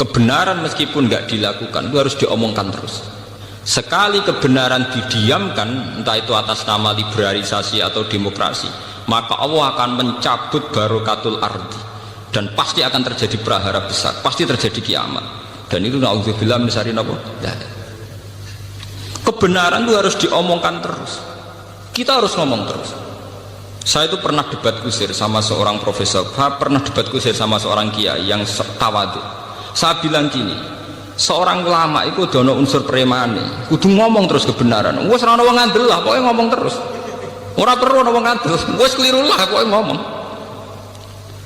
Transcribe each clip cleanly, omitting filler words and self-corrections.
Kebenaran meskipun nggak dilakukan itu harus diomongkan terus. Sekali kebenaran didiamkan, entah itu atas nama liberalisasi atau demokrasi, maka Allah akan mencabut barokatul ardi, dan pasti akan terjadi prahara besar, pasti terjadi kiamat. Dan itu na'udzubillah min syarri napa? Kebenaran itu harus diomongkan terus. Kita harus ngomong terus. Saya itu pernah debat kusir sama seorang profesor, pernah debat kusir sama seorang kiai yang tawadu. Saya bilang gini, seorang ulama itu dono unsur premane, kudu ngomong terus kebenaran. Wes ora ono wong ngandel lah, pokoke ngomong terus. Ora perlu ono wong ngandel, wes keliru lah pokoke ngomong.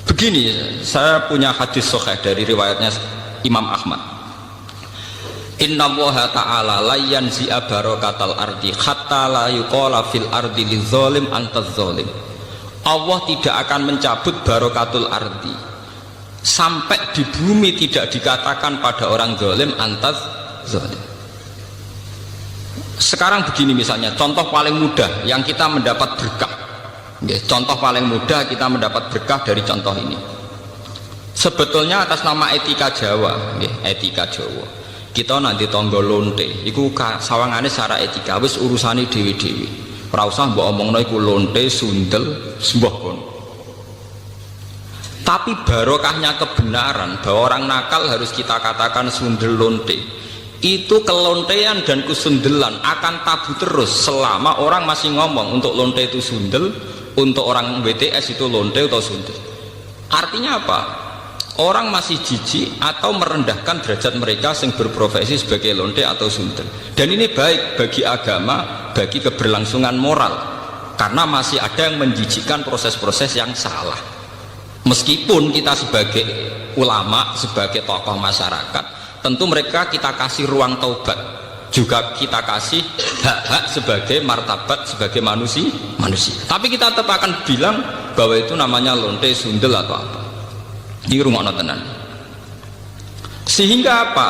Begini, saya punya hadis sahih dari riwayatnya Imam Ahmad. Inna Allaha ta'ala la yanzi'a barakatal ardi hatta la yuqala fil ardi lizalim antaz zalim. Allah tidak akan mencabut barokatul ardi sampai di bumi tidak dikatakan pada orang zalim antaz zalim. Sekarang begini misalnya, contoh paling mudah yang kita mendapat berkah. Contoh paling mudah kita mendapat berkah dari contoh ini. Sebetulnya atas nama etika Jawa, etika Jawa. Kita nanti tonggo lonte, iku sawangane secara etika wis urusane dewi-dewi. Ora usah mbok omongno iku lonte, sundel, sembah kono. Tapi barokahnya kebenaran bahwa orang nakal harus kita katakan sundel lonte. Itu kelontean dan kesundelan akan tabu terus selama orang masih ngomong untuk lonte itu sundel, untuk orang BTS itu lonte atau sundel. Artinya apa? Orang masih jijik atau merendahkan derajat mereka yang berprofesi sebagai lonte atau sundel. Dan ini baik bagi agama, bagi keberlangsungan moral, karena masih ada yang menjijikkan proses-proses yang salah. Meskipun kita sebagai ulama, sebagai tokoh masyarakat, tentu mereka kita kasih ruang taubat, juga kita kasih hak-hak sebagai martabat, sebagai manusia. Tapi kita tetap akan bilang bahwa itu namanya lonte, sundel atau apa. Ini rumah tenan. Sehingga apa?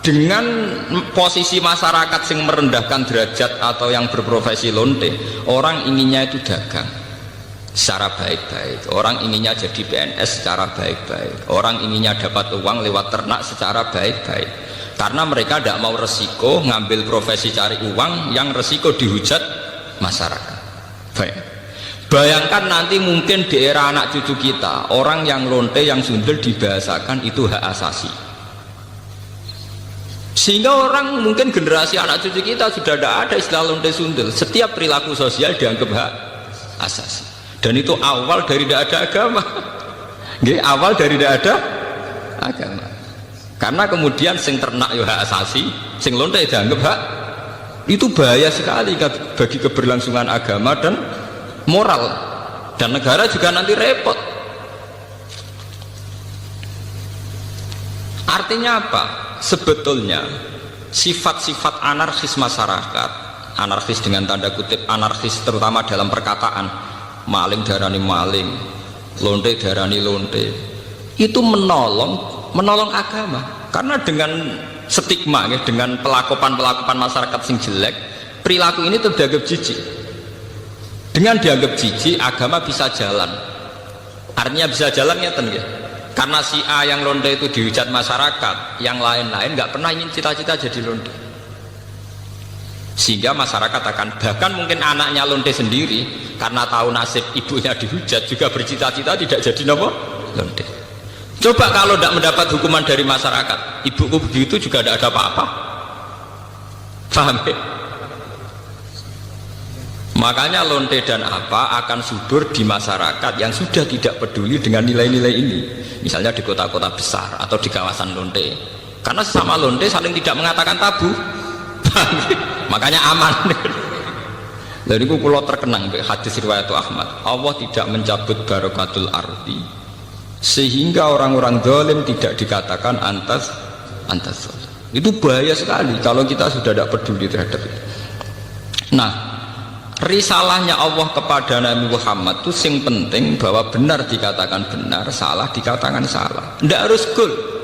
Dengan posisi masyarakat yang merendahkan derajat atau yang berprofesi lonte, orang inginnya itu dagang secara baik-baik, orang inginnya jadi PNS secara baik-baik, orang inginnya dapat uang lewat ternak secara baik-baik, karena mereka tidak mau resiko ngambil profesi cari uang yang resiko dihujat masyarakat. Baik. Bayangkan nanti mungkin di era anak cucu kita, orang yang lonte, yang sundel dibahasakan itu hak asasi. Sehingga orang mungkin generasi anak cucu kita sudah tidak ada istilah lonte sundel. Setiap perilaku sosial dianggap hak asasi. Dan itu awal dari tidak ada agama. Awal dari tidak ada agama. Karena kemudian sing ternak ya hak asasi, sing lonte dianggap hak. Itu bahaya sekali bagi keberlangsungan agama dan moral, dan negara juga nanti repot. Artinya apa? Sebetulnya sifat-sifat anarkis masyarakat, anarkis dengan tanda kutip anarkis terutama dalam perkataan, maling darani maling, lonte darani lonte, itu menolong agama. Karena dengan stigma, dengan pelakuan masyarakat sing jelek, perilaku ini terdianggap jijik. Dengan dianggap jijik, agama bisa jalan. Artinya bisa jalan ya, karena si A yang lonte itu dihujat masyarakat, yang lain-lain nggak pernah ingin cita-cita jadi lonte. Sehingga masyarakat akan, bahkan mungkin anaknya lonte sendiri, karena tahu nasib ibunya dihujat, juga bercita-cita tidak jadi lonte. Coba kalau tidak mendapat hukuman dari masyarakat, ibuku begitu juga tidak ada apa-apa. Paham ya? Makanya lonte dan apa akan subur di masyarakat yang sudah tidak peduli dengan nilai-nilai ini. Misalnya di kota-kota besar atau di kawasan lonte. Karena sesama lonte saling tidak mengatakan tabu. Makanya aman. Jadi aku kalau terkenang hadis riwayat Ahmad, Allah tidak mencabut barokatul ardi sehingga orang-orang zalim tidak dikatakan antas zalim. Itu bahaya sekali kalau kita sudah tidak peduli terhadap itu. Nah, risalahnya Allah kepada Nabi Muhammad itu yang penting bahwa benar dikatakan benar, salah dikatakan salah. Tidak harus gol.